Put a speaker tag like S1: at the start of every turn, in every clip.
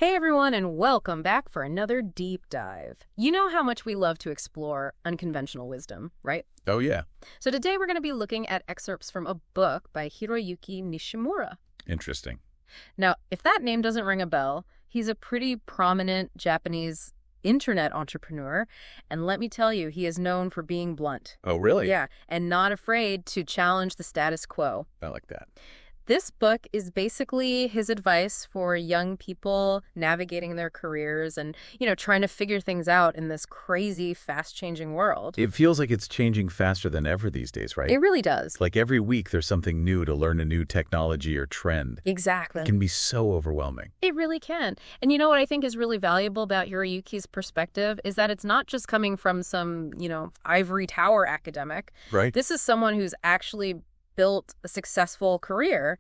S1: Hey everyone, and welcome back for another deep dive. You know how much we love to explore unconventional wisdom, right?
S2: Oh, yeah.
S1: So today we're going to be looking at excerpts from a book by Hiroyuki Nishimura.
S2: Interesting.
S1: Now, if that name doesn't ring a bell, he's a pretty prominent Japanese internet entrepreneur, and let me tell you, he is known for being blunt.
S2: Oh, really?
S1: Yeah, and not afraid to challenge the status quo.
S2: I like that.
S1: This book is basically his advice for young people navigating their careers and, trying to figure things out in this crazy, fast-changing world.
S2: It feels like it's changing faster than ever these days, right?
S1: It really does.
S2: Like every week there's something new to learn, a new technology or trend.
S1: Exactly.
S2: It can be so overwhelming.
S1: It really can. And you know what I think is really valuable about Hiroyuki's perspective is that it's not just coming from some, ivory tower academic.
S2: Right.
S1: This is someone who's actually built a successful career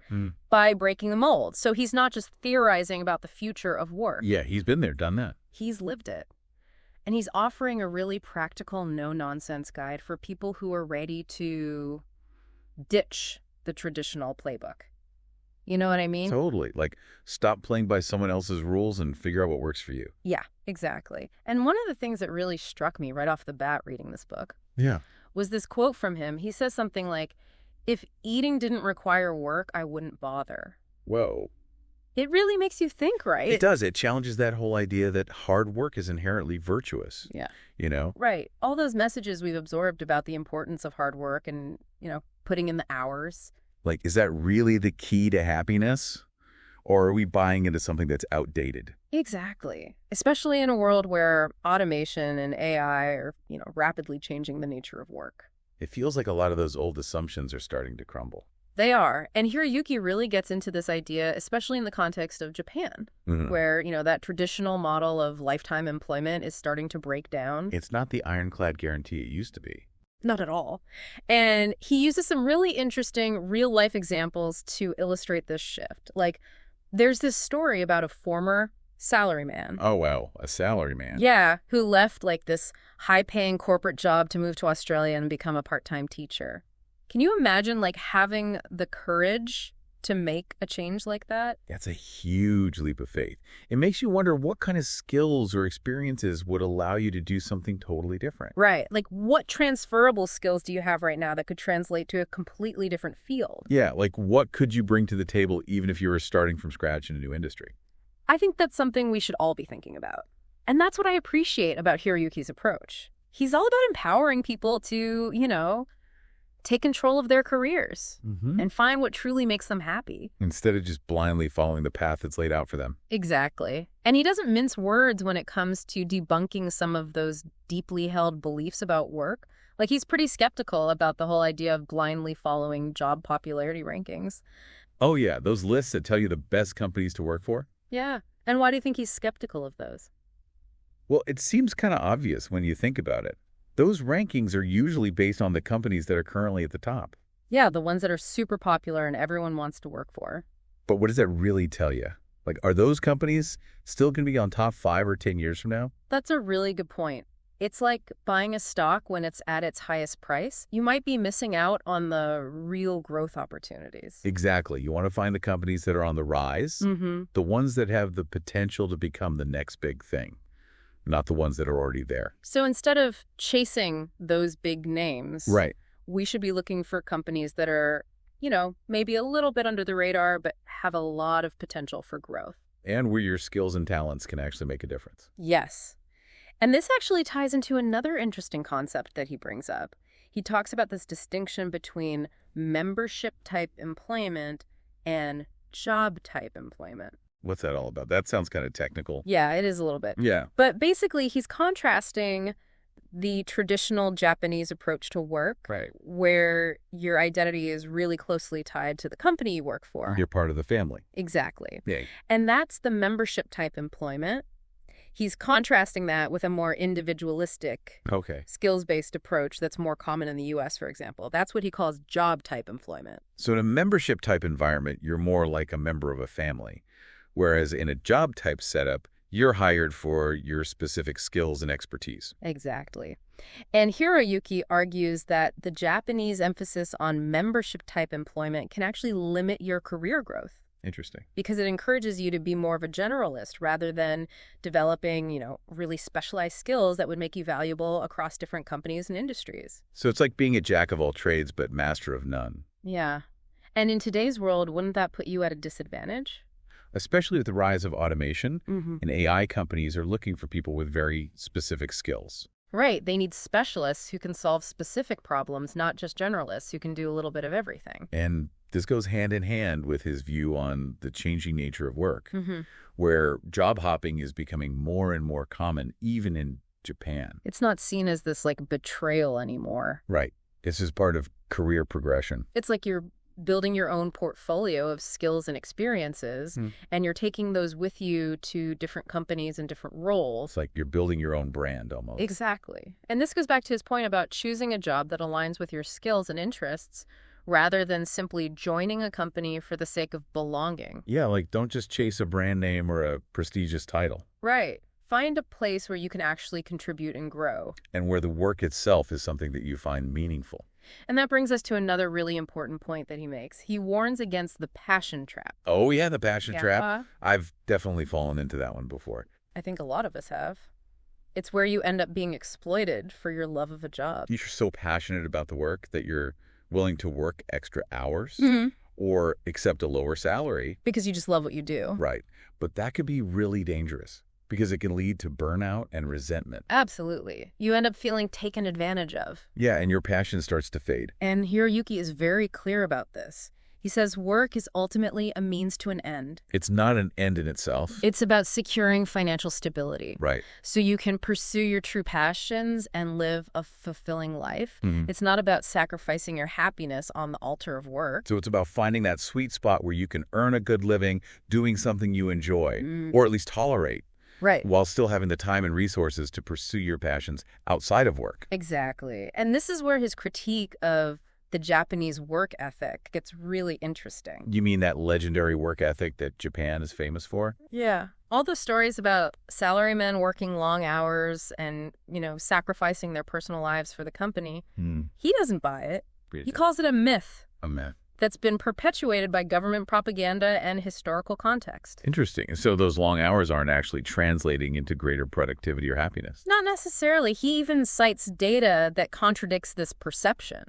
S1: by breaking the mold. So he's not just theorizing about the future of work.
S2: Yeah, he's been there, done that.
S1: He's lived it. And he's offering a really practical, no-nonsense guide for people who are ready to ditch the traditional playbook. You know what I mean?
S2: Totally. Like, stop playing by someone else's rules and figure out what works for you.
S1: Yeah, exactly. And one of the things that really struck me right off the bat reading this book was this quote from him. He says something like, "If eating didn't require work, I wouldn't bother."
S2: Whoa.
S1: It really makes you think, right?
S2: It does. It challenges that whole idea that hard work is inherently virtuous.
S1: Yeah.
S2: You know?
S1: Right. All those messages we've absorbed about the importance of hard work and, putting in the hours.
S2: Like, is that really the key to happiness? Or are we buying into something that's outdated?
S1: Exactly. Especially in a world where automation and AI are, rapidly changing the nature of work.
S2: It feels like a lot of those old assumptions are starting to crumble.
S1: They are. And Hiroyuki really gets into this idea, especially in the context of Japan, where, that traditional model of lifetime employment is starting to break down.
S2: It's not the ironclad guarantee it used to be.
S1: Not at all. And he uses some really interesting real-life examples to illustrate this shift. Like, there's this story about a former salaryman.
S2: Oh, wow. A salaryman.
S1: Yeah, who left this high-paying corporate job to move to Australia and become a part-time teacher. Can you imagine having the courage to make a change like that?
S2: That's a huge leap of faith. It makes you wonder what kind of skills or experiences would allow you to do something totally different.
S1: Right. Like, what transferable skills do you have right now that could translate to a completely different field?
S2: Yeah, like what could you bring to the table even if you were starting from scratch in a new industry?
S1: I think that's something we should all be thinking about. And that's what I appreciate about Hiroyuki's approach. He's all about empowering people to, take control of their careers and find what truly makes them happy.
S2: Instead of just blindly following the path that's laid out for them.
S1: Exactly. And he doesn't mince words when it comes to debunking some of those deeply held beliefs about work. Like, he's pretty skeptical about the whole idea of blindly following job popularity rankings.
S2: Oh, yeah. Those lists that tell you the best companies to work for.
S1: Yeah. And why do you think he's skeptical of those?
S2: Well, it seems kind of obvious when you think about it. Those rankings are usually based on the companies that are currently at the top.
S1: Yeah, the ones that are super popular and everyone wants to work for.
S2: But what does that really tell you? Like, are those companies still going to be on top 5 or 10 years from now?
S1: That's a really good point. It's like buying a stock when it's at its highest price. You might be missing out on the real growth opportunities.
S2: Exactly. You want to find the companies that are on the rise, the ones that have the potential to become the next big thing, not the ones that are already there.
S1: So instead of chasing those big names,
S2: right,
S1: we should be looking for companies that are, maybe a little bit under the radar, but have a lot of potential for growth.
S2: And where your skills and talents can actually make a difference.
S1: Yes. And this actually ties into another interesting concept that he brings up. He talks about this distinction between membership-type employment and job-type employment.
S2: What's that all about? That sounds kind of technical.
S1: Yeah, it is a little bit.
S2: Yeah.
S1: But basically, he's contrasting the traditional Japanese approach to work,
S2: right,
S1: where your identity is really closely tied to the company you work for.
S2: You're part of the family.
S1: Exactly.
S2: Yeah.
S1: And that's the membership-type employment. He's contrasting that with a more individualistic, skills-based approach that's more common in the U.S., for example. That's what he calls job-type employment.
S2: So in a membership-type environment, you're more like a member of a family, whereas in a job-type setup, you're hired for your specific skills and expertise.
S1: Exactly. And Hiroyuki argues that the Japanese emphasis on membership-type employment can actually limit your career growth.
S2: Interesting.
S1: Because it encourages you to be more of a generalist rather than developing, really specialized skills that would make you valuable across different companies and industries.
S2: So it's like being a jack of all trades, but master of none.
S1: Yeah. And in today's world, wouldn't that put you at a disadvantage?
S2: Especially with the rise of automation, and AI companies are looking for people with very specific skills.
S1: Right. They need specialists who can solve specific problems, not just generalists who can do a little bit of everything.
S2: And this goes hand in hand with his view on the changing nature of work, where job hopping is becoming more and more common, even in Japan.
S1: It's not seen as this, betrayal anymore.
S2: Right. This is part of career progression.
S1: It's like you're building your own portfolio of skills and experiences, and you're taking those with you to different companies and different roles.
S2: It's like you're building your own brand almost.
S1: Exactly. And this goes back to his point about choosing a job that aligns with your skills and interests rather than simply joining a company for the sake of belonging.
S2: Yeah, don't just chase a brand name or a prestigious title.
S1: Right. Find a place where you can actually contribute and grow.
S2: And where the work itself is something that you find meaningful.
S1: And that brings us to another really important point that he makes. He warns against the passion trap.
S2: Oh, yeah, the passion trap. I've definitely fallen into that one before.
S1: I think a lot of us have. It's where you end up being exploited for your love of a job.
S2: You're so passionate about the work that you're willing to work extra hours or accept a lower salary.
S1: Because you just love what you do.
S2: Right. But that could be really dangerous, because it can lead to burnout and resentment.
S1: Absolutely. You end up feeling taken advantage of.
S2: Yeah, and your passion starts to fade.
S1: And Hiroyuki is very clear about this. He says work is ultimately a means to an end.
S2: It's not an end in itself.
S1: It's about securing financial stability.
S2: Right.
S1: So you can pursue your true passions and live a fulfilling life. It's not about sacrificing your happiness on the altar of work.
S2: So it's about finding that sweet spot where you can earn a good living doing something you enjoy, or at least tolerate.
S1: Right.
S2: While still having the time and resources to pursue your passions outside of work.
S1: Exactly. And this is where his critique of the Japanese work ethic gets really interesting.
S2: You mean that legendary work ethic that Japan is famous for?
S1: Yeah. All those stories about salarymen working long hours and, sacrificing their personal lives for the company, he doesn't buy it. He calls it a myth.
S2: A myth.
S1: That's been perpetuated by government propaganda and historical context.
S2: Interesting. So those long hours aren't actually translating into greater productivity or happiness?
S1: Not necessarily. He even cites data that contradicts this perception.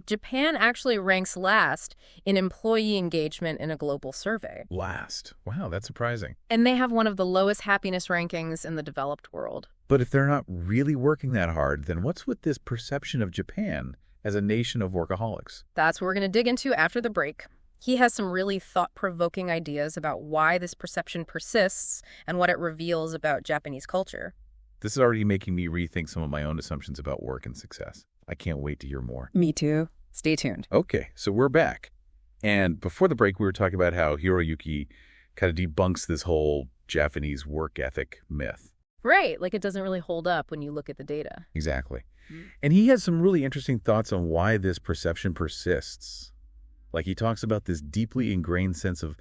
S1: Japan actually ranks last in employee engagement in a global survey.
S2: Last? Wow, that's surprising.
S1: And they have one of the lowest happiness rankings in the developed world.
S2: But if they're not really working that hard, then what's with this perception of Japan as a nation of workaholics?
S1: That's what we're going to dig into after the break. He has some really thought-provoking ideas about why this perception persists and what it reveals about Japanese culture.
S2: This is already making me rethink some of my own assumptions about work and success. I can't wait to hear more.
S1: Me too. Stay tuned.
S2: Okay, so we're back. And before the break, we were talking about how Hiroyuki kind of debunks this whole Japanese work ethic myth.
S1: Right, it doesn't really hold up when you look at the data.
S2: Exactly. And he has some really interesting thoughts on why this perception persists. He talks about this deeply ingrained sense of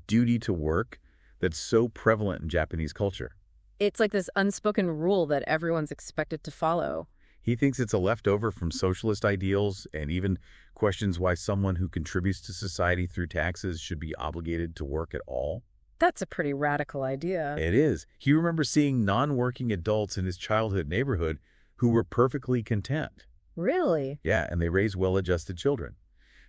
S2: duty to work that's so prevalent in Japanese culture.
S1: It's like this unspoken rule that everyone's expected to follow.
S2: He thinks it's a leftover from socialist ideals and even questions why someone who contributes to society through taxes should be obligated to work at all.
S1: That's a pretty radical idea.
S2: It is. He remembers seeing non-working adults in his childhood neighborhood who were perfectly content.
S1: Really?
S2: Yeah, and they raise well-adjusted children.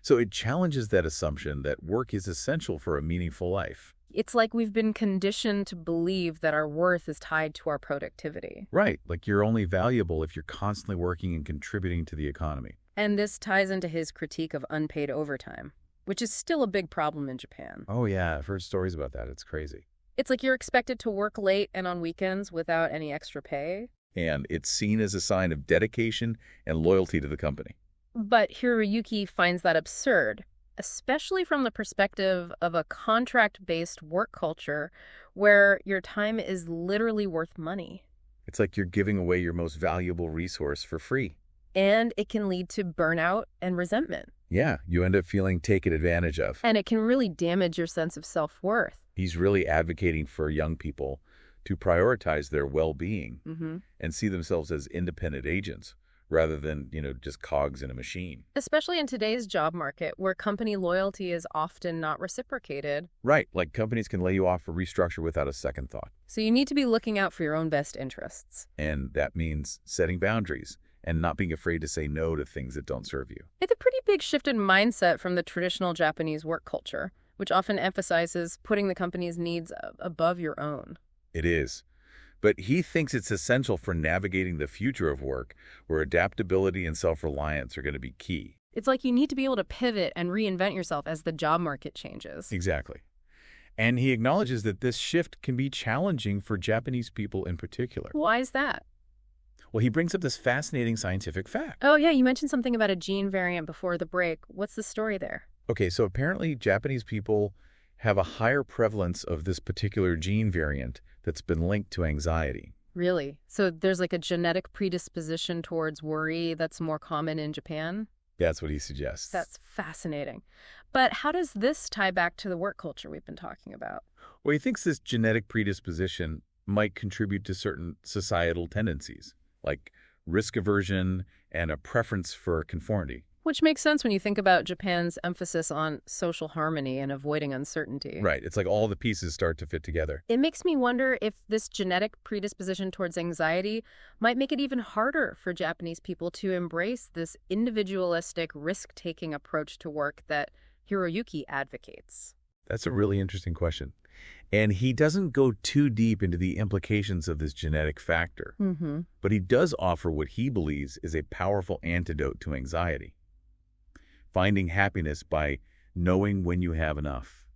S2: So it challenges that assumption that work is essential for a meaningful life.
S1: It's like we've been conditioned to believe that our worth is tied to our productivity.
S2: Right, you're only valuable if you're constantly working and contributing to the economy.
S1: And this ties into his critique of unpaid overtime, which is still a big problem in Japan.
S2: Oh yeah, I've heard stories about that. It's crazy.
S1: It's like you're expected to work late and on weekends without any extra pay.
S2: And it's seen as a sign of dedication and loyalty to the company.
S1: But Hiroyuki finds that absurd, especially from the perspective of a contract-based work culture where your time is literally worth money.
S2: It's like you're giving away your most valuable resource for free.
S1: And it can lead to burnout and resentment.
S2: Yeah, you end up feeling taken advantage of.
S1: And it can really damage your sense of self-worth.
S2: He's really advocating for young people to prioritize their well-being and see themselves as independent agents rather than, just cogs in a machine.
S1: Especially in today's job market, where company loyalty is often not reciprocated.
S2: Right, like companies can lay you off or restructure without a second thought.
S1: So you need to be looking out for your own best interests.
S2: And that means setting boundaries and not being afraid to say no to things that don't serve you.
S1: It's a pretty big shift in mindset from the traditional Japanese work culture, which often emphasizes putting the company's needs above your own.
S2: It is. But he thinks it's essential for navigating the future of work, where adaptability and self-reliance are going to be key.
S1: It's like you need to be able to pivot and reinvent yourself as the job market changes.
S2: Exactly. And he acknowledges that this shift can be challenging for Japanese people in particular.
S1: Why is that?
S2: Well, he brings up this fascinating scientific fact.
S1: Oh, yeah, you mentioned something about a gene variant before the break. What's the story there?
S2: Okay, so apparently Japanese people have a higher prevalence of this particular gene variant that's been linked to anxiety.
S1: Really? So there's like a genetic predisposition towards worry that's more common in Japan?
S2: That's what he suggests.
S1: That's fascinating. But how does this tie back to the work culture we've been talking about?
S2: Well, he thinks this genetic predisposition might contribute to certain societal tendencies, like risk aversion and a preference for conformity.
S1: Which makes sense when you think about Japan's emphasis on social harmony and avoiding uncertainty.
S2: Right. It's like all the pieces start to fit together.
S1: It makes me wonder if this genetic predisposition towards anxiety might make it even harder for Japanese people to embrace this individualistic, risk-taking approach to work that Hiroyuki advocates.
S2: That's a really interesting question. And he doesn't go too deep into the implications of this genetic factor. But he does offer what he believes is a powerful antidote to anxiety. Finding happiness by knowing when you have enough.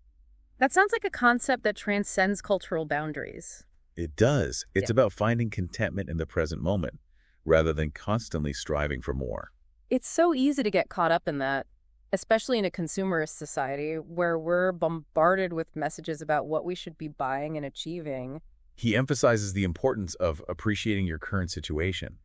S1: That sounds like a concept that transcends cultural boundaries.
S2: It does. It's about finding contentment in the present moment, rather than constantly striving for more.
S1: It's so easy to get caught up in that, especially in a consumerist society where we're bombarded with messages about what we should be buying and achieving.
S2: He emphasizes the importance of appreciating your current situation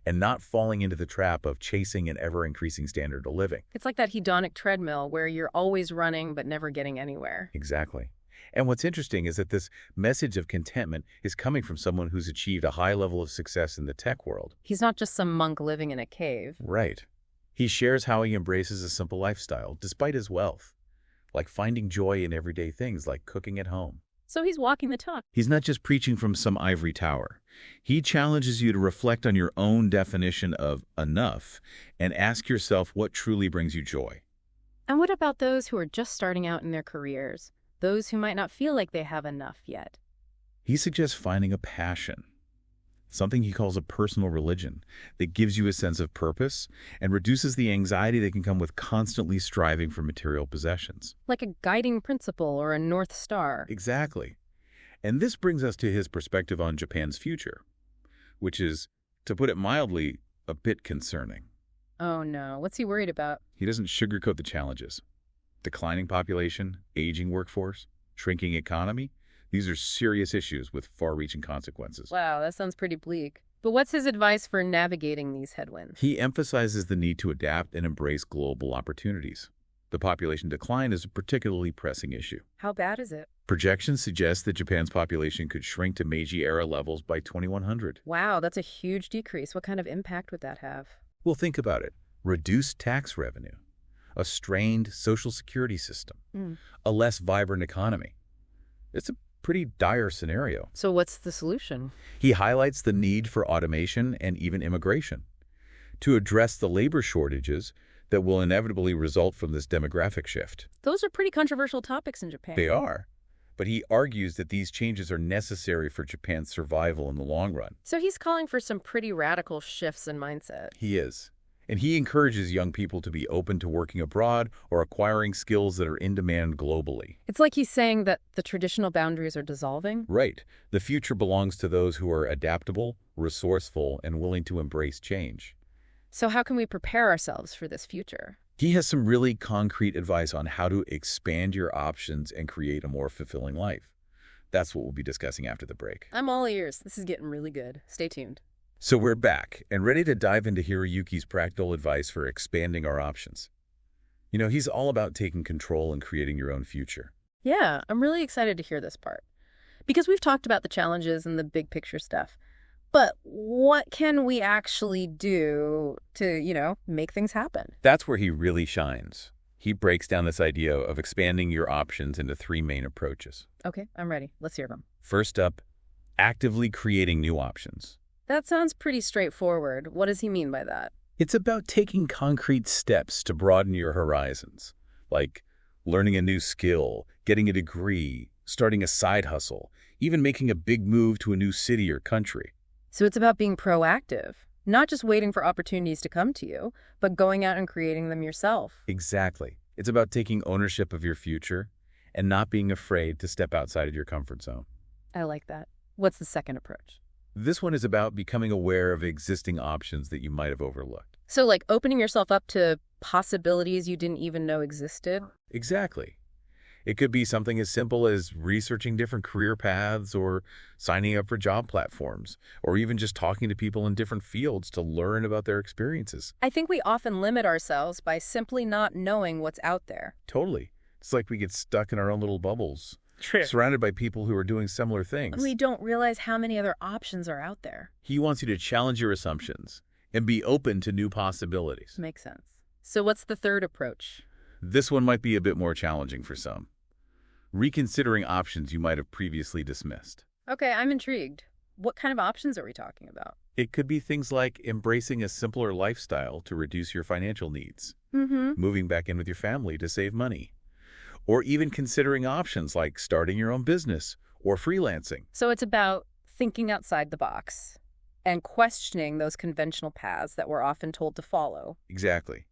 S2: and not falling into the trap of chasing an ever-increasing standard of living.
S1: It's like that hedonic treadmill where you're always running but never getting anywhere.
S2: Exactly. And what's interesting is that this message of contentment is coming from someone who's achieved a high level of success in the tech world.
S1: He's not just some monk living in a cave.
S2: Right. He shares how he embraces a simple lifestyle despite his wealth, like finding joy in everyday things like cooking at home.
S1: So he's walking the talk.
S2: He's not just preaching from some ivory tower. He challenges you to reflect on your own definition of enough and ask yourself what truly brings you joy.
S1: And what about those who are just starting out in their careers? Those who might not feel like they have enough yet?
S2: He suggests finding a passion, something he calls a personal religion that gives you a sense of purpose and reduces the anxiety that can come with constantly striving for material possessions.
S1: Like a guiding principle or a North Star.
S2: Exactly. And this brings us to his perspective on Japan's future, which is, to put it mildly, a bit concerning.
S1: Oh no, what's he worried about?
S2: He doesn't sugarcoat the challenges. Declining population, aging workforce, shrinking economy. These are serious issues with far-reaching consequences.
S1: Wow, that sounds pretty bleak. But what's his advice for navigating these headwinds?
S2: He emphasizes the need to adapt and embrace global opportunities. The population decline is a particularly pressing issue.
S1: How bad is it?
S2: Projections suggest that Japan's population could shrink to Meiji-era levels by 2100.
S1: Wow, that's a huge decrease. What kind of impact would that have?
S2: Well, think about it. Reduced tax revenue, a strained social security system, a less vibrant economy. It's a pretty dire scenario.
S1: So what's the solution?
S2: He highlights the need for automation and even immigration to address the labor shortages that will inevitably result from this demographic shift.
S1: Those are pretty controversial topics in Japan.
S2: They are. But he argues that these changes are necessary for Japan's survival in the long run.
S1: So he's calling for some pretty radical shifts in mindset.
S2: He is. And he encourages young people to be open to working abroad or acquiring skills that are in demand globally.
S1: It's like he's saying that the traditional boundaries are dissolving.
S2: Right. The future belongs to those who are adaptable, resourceful, and willing to embrace change.
S1: So how can we prepare ourselves for this future?
S2: He has some really concrete advice on how to expand your options and create a more fulfilling life. That's what we'll be discussing after the break.
S1: I'm all ears. This is getting really good. Stay tuned.
S2: So we're back and ready to dive into Hiroyuki's practical advice for expanding our options. You know, he's all about taking control and creating your own future.
S1: Yeah, I'm really excited to hear this part. Because we've talked about the challenges and the big picture stuff. But what can we actually do to, make things happen?
S2: That's where he really shines. He breaks down this idea of expanding your options into three main approaches.
S1: Okay, I'm ready. Let's hear them.
S2: First up, actively creating new options.
S1: That sounds pretty straightforward. What does he mean by that?
S2: It's about taking concrete steps to broaden your horizons, like learning a new skill, getting a degree, starting a side hustle, even making a big move to a new city or country.
S1: So it's about being proactive, not just waiting for opportunities to come to you, but going out and creating them yourself.
S2: Exactly. It's about taking ownership of your future and not being afraid to step outside of your comfort zone.
S1: I like that. What's the second approach?
S2: This one is about becoming aware of existing options that you might have overlooked.
S1: So like opening yourself up to possibilities you didn't even know existed?
S2: Exactly. It could be something as simple as researching different career paths or signing up for job platforms, or even just talking to people in different fields to learn about their experiences.
S1: I think we often limit ourselves by simply not knowing what's out there.
S2: Totally. It's like we get stuck in our own little bubbles, surrounded by people who are doing similar things.
S1: We don't realize how many other options are out there.
S2: He wants you to challenge your assumptions and be open to new possibilities.
S1: Makes sense. So what's the third approach?
S2: This one might be a bit more challenging for some. Reconsidering options you might have previously dismissed.
S1: Okay, I'm intrigued. What kind of options are we talking about?
S2: It could be things like embracing a simpler lifestyle to reduce your financial needs, moving back in with your family to save money, or even considering options like starting your own business or freelancing.
S1: So it's about thinking outside the box and questioning those conventional paths that we're often told to follow.
S2: Exactly.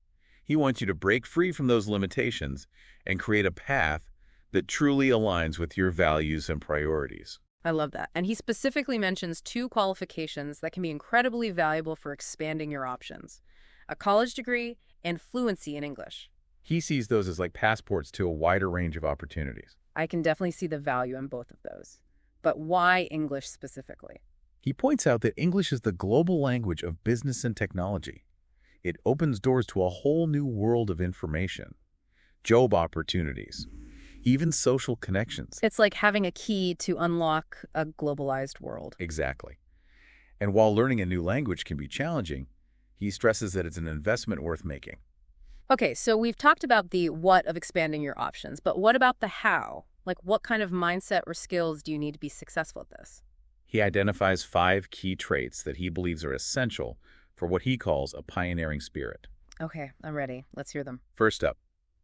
S2: He wants you to break free from those limitations and create a path that truly aligns with your values and priorities.
S1: I love that. And he specifically mentions 2 qualifications that can be incredibly valuable for expanding your options: a college degree and fluency in English.
S2: He sees those as like passports to a wider range of opportunities.
S1: I can definitely see the value in both of those. But why English specifically?
S2: He points out that English is the global language of business and technology. It opens doors to a whole new world of information, job opportunities, even social connections.
S1: It's like having a key to unlock a globalized world.
S2: Exactly. And while learning a new language can be challenging, he stresses that it's an investment worth making.
S1: Okay, so we've talked about the what of expanding your options, but what about the how? Like, what kind of mindset or skills do you need to be successful at this?
S2: He identifies 5 key traits that he believes are essential for what he calls a pioneering spirit.
S1: Okay, I'm ready. Let's hear them.
S2: First up,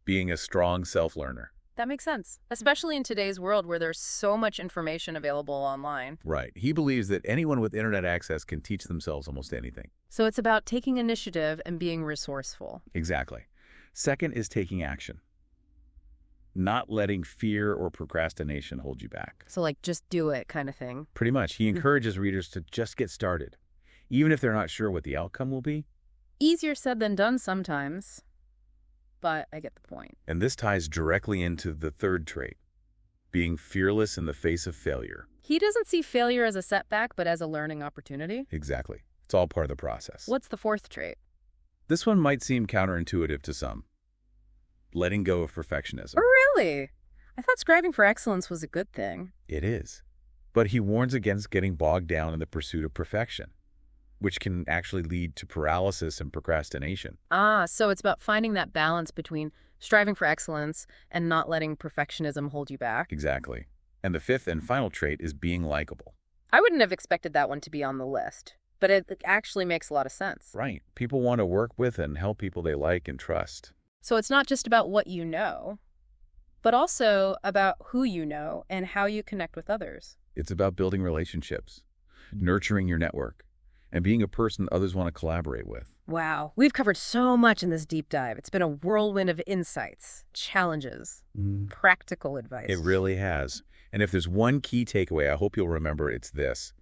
S2: being a strong self-learner.
S1: That makes sense, especially in today's world where there's so much information available online.
S2: Right. He believes that anyone with internet access can teach themselves almost anything.
S1: So it's about taking initiative and being resourceful.
S2: Exactly. Second is taking action. Not letting fear or procrastination hold you back.
S1: So like, just do it kind of thing.
S2: Pretty much. He encourages readers to just get started, even if they're not sure what the outcome will be.
S1: Easier said than done sometimes, but I get the point.
S2: And this ties directly into the third trait, being fearless in the face of failure.
S1: He doesn't see failure as a setback, but as a learning opportunity.
S2: Exactly. It's all part of the process.
S1: What's the fourth trait?
S2: This one might seem counterintuitive to some. Letting go of perfectionism.
S1: Oh, really? I thought striving for excellence was a good thing.
S2: It is. But he warns against getting bogged down in the pursuit of perfection, which can actually lead to paralysis and procrastination.
S1: So it's about finding that balance between striving for excellence and not letting perfectionism hold you back.
S2: Exactly. And the fifth and final trait is being likable.
S1: I wouldn't have expected that one to be on the list, but it actually makes a lot of sense.
S2: Right. People want to work with and help people they like and trust.
S1: So it's not just about what you know, but also about who you know and how you connect with others.
S2: It's about building relationships, nurturing your network, and being a person others want to collaborate with.
S1: Wow. We've covered so much in this deep dive. It's been a whirlwind of insights, challenges, practical advice.
S2: It really has. And if there's one key takeaway, I hope you'll remember it's this.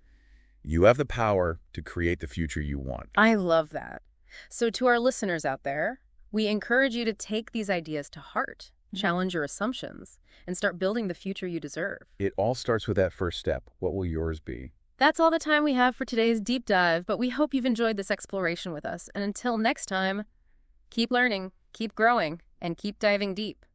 S2: You have the power to create the future you want.
S1: I love that. So to our listeners out there, we encourage you to take these ideas to heart, challenge your assumptions, and start building the future you deserve.
S2: It all starts with that first step. What will yours be?
S1: That's all the time we have for today's deep dive, but we hope you've enjoyed this exploration with us. And until next time, keep learning, keep growing, and keep diving deep.